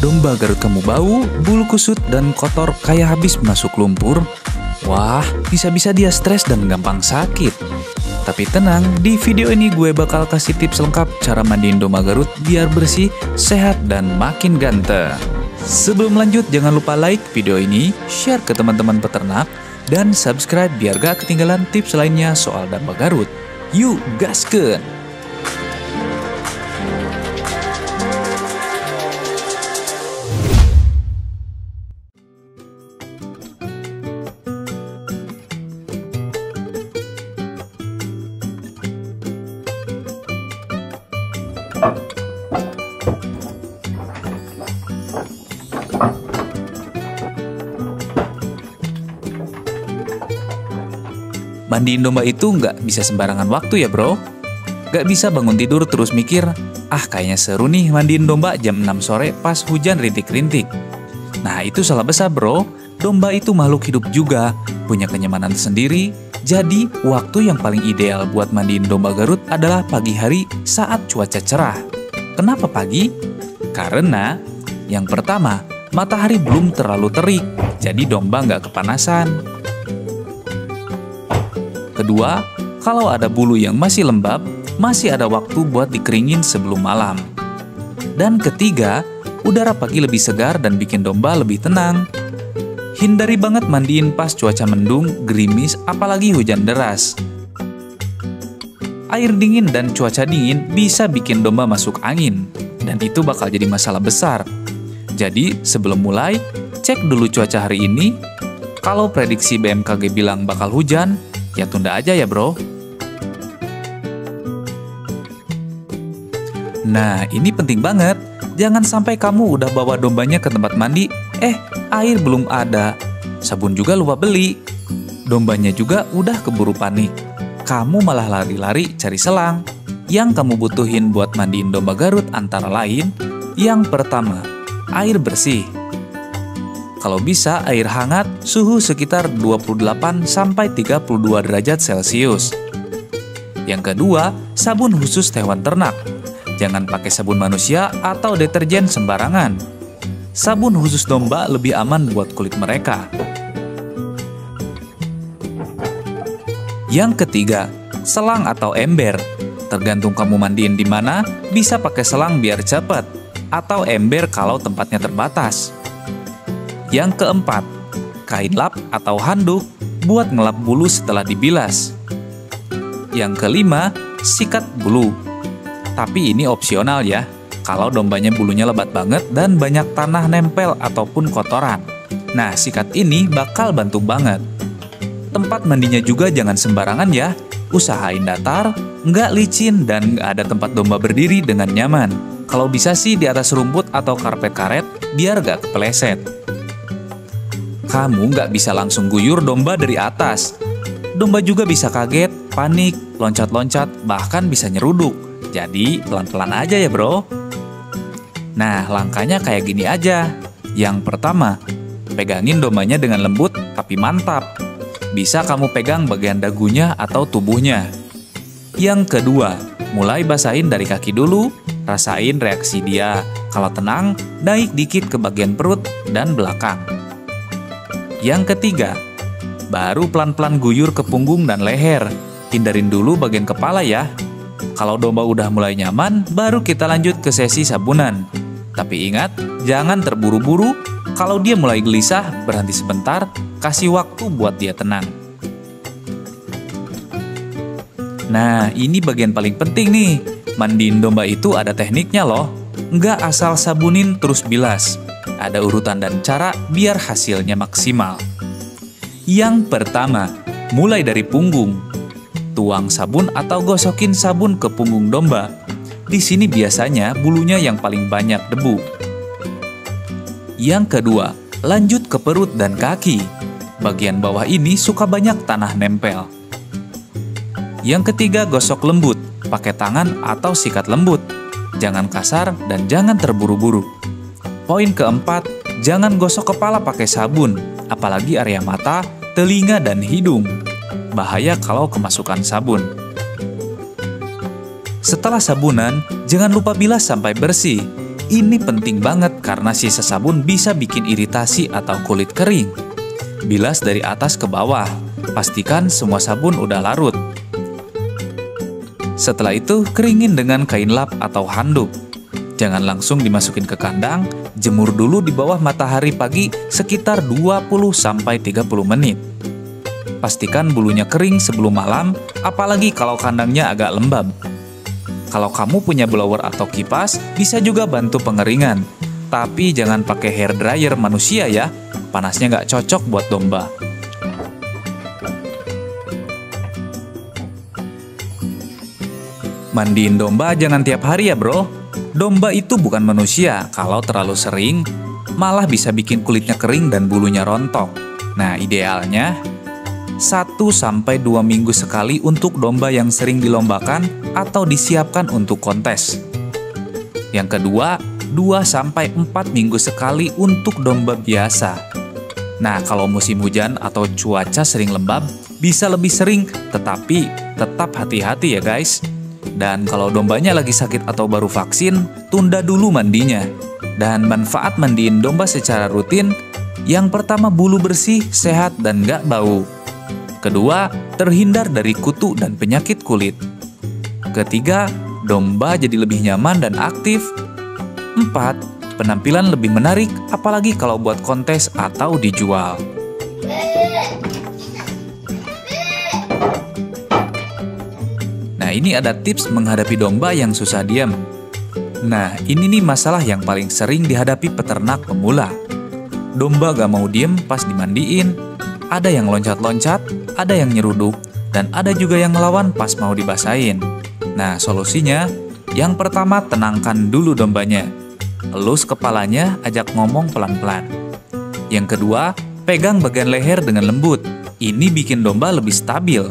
domba Garut kamu bau, bulu kusut dan kotor kayak habis masuk lumpur? Wah, bisa-bisa dia stres dan gampang sakit. Tapi tenang, di video ini gue bakal kasih tips lengkap cara mandiin domba Garut biar bersih, sehat, dan makin ganteng. Sebelum lanjut, jangan lupa like video ini, share ke teman-teman peternak, dan subscribe biar gak ketinggalan tips lainnya soal domba Garut. Yuk, gaskeun! Mandiin domba itu nggak bisa sembarangan waktu ya bro. Nggak bisa bangun tidur terus mikir, kayaknya seru nih mandiin domba jam 6 sore pas hujan rintik-rintik. Nah itu salah besar bro, domba itu makhluk hidup juga, punya kenyamanan sendiri. Jadi waktu yang paling ideal buat mandiin domba Garut adalah pagi hari saat cuaca cerah. Kenapa pagi? Karena yang pertama, matahari belum terlalu terik, jadi domba nggak kepanasan. Kedua, kalau ada bulu yang masih lembab, masih ada waktu buat dikeringin sebelum malam. Dan ketiga, udara pagi lebih segar dan bikin domba lebih tenang. Hindari banget mandiin pas cuaca mendung, gerimis, apalagi hujan deras. Air dingin dan cuaca dingin bisa bikin domba masuk angin, dan itu bakal jadi masalah besar. Jadi, sebelum mulai, cek dulu cuaca hari ini. Kalau prediksi BMKG bilang bakal hujan, ya tunda aja ya bro. Nah ini penting banget. Jangan sampai kamu udah bawa dombanya ke tempat mandi, air belum ada, sabun juga lupa beli. Dombanya juga udah keburu panik. Kamu malah lari-lari cari selang. Yang kamu butuhin buat mandiin domba Garut antara lain, yang pertama, air bersih. Kalau bisa air hangat, suhu sekitar 28-32 derajat Celcius. Yang kedua, sabun khusus hewan ternak. Jangan pakai sabun manusia atau deterjen sembarangan. Sabun khusus domba lebih aman buat kulit mereka. Yang ketiga, selang atau ember. Tergantung kamu mandiin di mana, bisa pakai selang biar cepat, atau ember kalau tempatnya terbatas. Yang keempat, kain lap atau handuk buat ngelap bulu setelah dibilas. Yang kelima, sikat bulu. Tapi ini opsional ya, kalau dombanya bulunya lebat banget dan banyak tanah nempel ataupun kotoran. Nah, sikat ini bakal bantu banget. Tempat mandinya juga jangan sembarangan ya, usahain datar, nggak licin dan nggak ada tempat domba berdiri dengan nyaman. Kalau bisa sih di atas rumput atau karpet karet, biar nggak kepeleset. Kamu nggak bisa langsung guyur domba dari atas. Domba juga bisa kaget, panik, loncat-loncat, bahkan bisa nyeruduk. Jadi pelan-pelan aja ya bro. Nah langkahnya kayak gini aja. Yang pertama, pegangin dombanya dengan lembut tapi mantap. Bisa kamu pegang bagian dagunya atau tubuhnya. Yang kedua, mulai basahin dari kaki dulu, rasain reaksi dia. Kalau tenang, naik dikit ke bagian perut dan belakang. Yang ketiga, baru pelan-pelan guyur ke punggung dan leher. Hindarin dulu bagian kepala ya. Kalau domba udah mulai nyaman, baru kita lanjut ke sesi sabunan. Tapi ingat, jangan terburu-buru. Kalau dia mulai gelisah, berhenti sebentar, kasih waktu buat dia tenang. Nah, ini bagian paling penting nih. Mandiin domba itu ada tekniknya loh. Nggak asal sabunin terus bilas. Ada urutan dan cara biar hasilnya maksimal. Yang pertama, mulai dari punggung. Tuang sabun atau gosokin sabun ke punggung domba. Di sini biasanya bulunya yang paling banyak debu. Yang kedua, lanjut ke perut dan kaki. Bagian bawah ini suka banyak tanah nempel. Yang ketiga, gosok lembut, pakai tangan atau sikat lembut. Jangan kasar dan jangan terburu-buru. Poin keempat, jangan gosok kepala pakai sabun, apalagi area mata, telinga, dan hidung. Bahaya kalau kemasukan sabun. Setelah sabunan, jangan lupa bilas sampai bersih. Ini penting banget karena sisa sabun bisa bikin iritasi atau kulit kering. Bilas dari atas ke bawah, pastikan semua sabun udah larut. Setelah itu, keringin dengan kain lap atau handuk. Jangan langsung dimasukin ke kandang, jemur dulu di bawah matahari pagi sekitar 20-30 menit. Pastikan bulunya kering sebelum malam, apalagi kalau kandangnya agak lembab. Kalau kamu punya blower atau kipas, bisa juga bantu pengeringan. Tapi jangan pakai hair dryer manusia ya, panasnya nggak cocok buat domba. Mandiin domba jangan tiap hari ya bro. Domba itu bukan manusia, kalau terlalu sering, malah bisa bikin kulitnya kering dan bulunya rontok. Nah idealnya, 1-2 minggu sekali untuk domba yang sering dilombakan atau disiapkan untuk kontes. Yang kedua, 2-4 minggu sekali untuk domba biasa. Nah, kalau musim hujan atau cuaca sering lembab, bisa lebih sering, tetapi tetap hati-hati ya guys. Dan kalau dombanya lagi sakit atau baru vaksin, tunda dulu mandinya. Dan manfaat mandiin domba secara rutin, yang pertama bulu bersih, sehat, dan gak bau. Kedua, terhindar dari kutu dan penyakit kulit. Ketiga, domba jadi lebih nyaman dan aktif. 4, penampilan lebih menarik, apalagi kalau buat kontes atau dijual. Nah, ini ada tips menghadapi domba yang susah diam. Nah, ini nih masalah yang paling sering dihadapi peternak pemula. Domba gak mau diem pas dimandiin, ada yang loncat-loncat, ada yang nyeruduk, dan ada juga yang ngelawan pas mau dibasahin. Nah, solusinya, yang pertama tenangkan dulu dombanya. Elus kepalanya, ajak ngomong pelan-pelan. Yang kedua, pegang bagian leher dengan lembut. Ini bikin domba lebih stabil.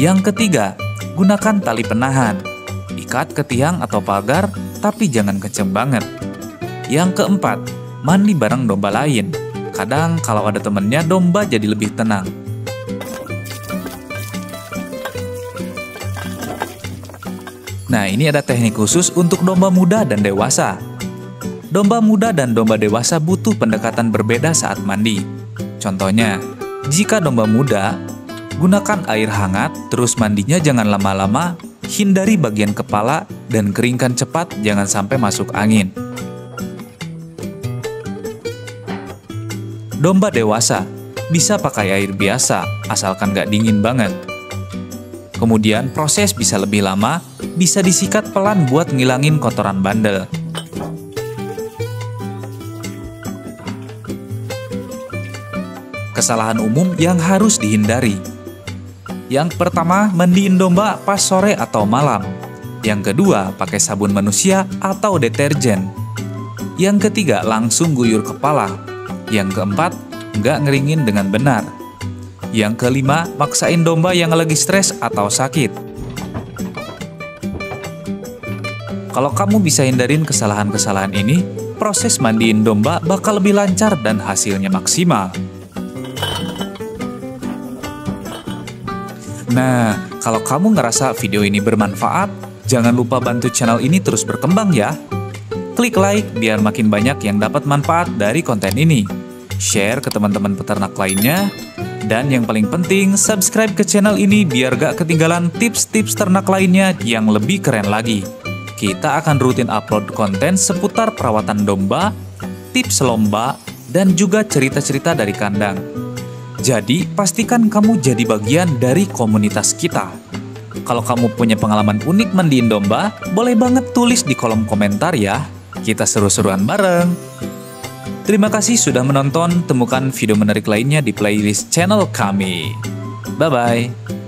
Yang ketiga, gunakan tali penahan. Ikat ke tiang atau pagar, tapi jangan kenceng banget. Yang keempat, mandi bareng domba lain. Kadang kalau ada temennya, domba jadi lebih tenang. Nah, ini ada teknik khusus untuk domba muda dan dewasa. Domba muda dan domba dewasa butuh pendekatan berbeda saat mandi. Contohnya, jika domba muda, gunakan air hangat, terus mandinya jangan lama-lama, hindari bagian kepala, dan keringkan cepat, jangan sampai masuk angin. Domba dewasa bisa pakai air biasa, asalkan gak dingin banget. Kemudian proses bisa lebih lama, bisa disikat pelan buat ngilangin kotoran bandel. Kesalahan umum yang harus dihindari. Yang pertama, mandiin domba pas sore atau malam. Yang kedua, pakai sabun manusia atau deterjen. Yang ketiga, langsung guyur kepala. Yang keempat, nggak ngeringin dengan benar. Yang kelima, maksain domba yang lagi stres atau sakit. Kalau kamu bisa hindarin kesalahan-kesalahan ini, proses mandiin domba bakal lebih lancar dan hasilnya maksimal. Nah, kalau kamu ngerasa video ini bermanfaat, jangan lupa bantu channel ini terus berkembang ya. Klik like biar makin banyak yang dapat manfaat dari konten ini. Share ke teman-teman peternak lainnya. Dan yang paling penting, subscribe ke channel ini biar gak ketinggalan tips-tips ternak lainnya yang lebih keren lagi. Kita akan rutin upload konten seputar perawatan domba, tips lomba, dan juga cerita-cerita dari kandang. Jadi, pastikan kamu jadi bagian dari komunitas kita. Kalau kamu punya pengalaman unik mandiin domba, boleh banget tulis di kolom komentar ya. Kita seru-seruan bareng. Terima kasih sudah menonton, temukan video menarik lainnya di playlist channel kami. Bye-bye.